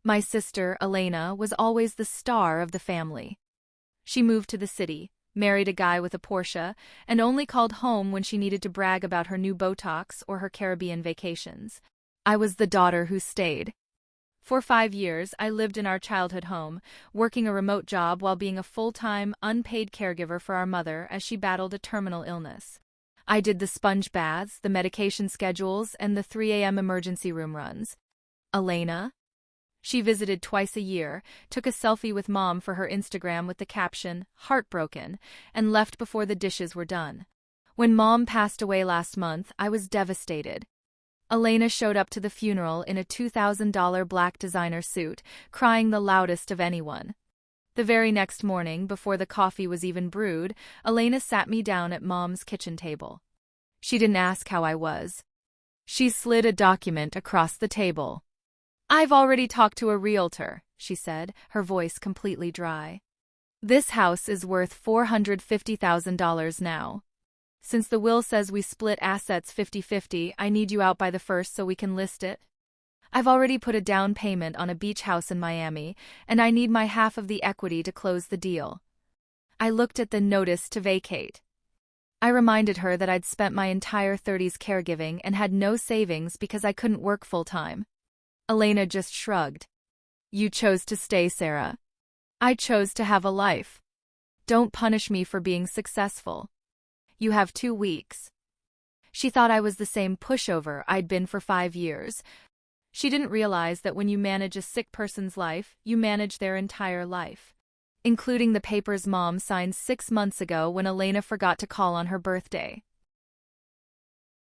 My sister, Elena, was always the star of the family. She moved to the city, married a guy with a Porsche, and only called home when she needed to brag about her new Botox or her Caribbean vacations. I was the daughter who stayed. For 5 years, I lived in our childhood home, working a remote job while being a full-time, unpaid caregiver for our mother as she battled a terminal illness. I did the sponge baths, the medication schedules, and the 3 a.m. emergency room runs. Elena? She visited twice a year, took a selfie with Mom for her Instagram with the caption, "Heartbroken," and left before the dishes were done. When Mom passed away last month, I was devastated. Elena showed up to the funeral in a $2,000 black designer suit, crying the loudest of anyone. The very next morning, before the coffee was even brewed, Elena sat me down at Mom's kitchen table. She didn't ask how I was. She slid a document across the table. "I've already talked to a realtor," she said, her voice completely dry. "This house is worth $450,000 now. Since the will says we split assets 50-50, I need you out by the 1st so we can list it. I've already put a down payment on a beach house in Miami, and I need my half of the equity to close the deal." I looked at the notice to vacate. I reminded her that I'd spent my entire 30s caregiving and had no savings because I couldn't work full-time. Elena just shrugged. "You chose to stay, Sarah. I chose to have a life. Don't punish me for being successful. You have 2 weeks." She thought I was the same pushover I'd been for 5 years. She didn't realize that when you manage a sick person's life, you manage their entire life. Including the papers Mom signed 6 months ago when Elena forgot to call on her birthday.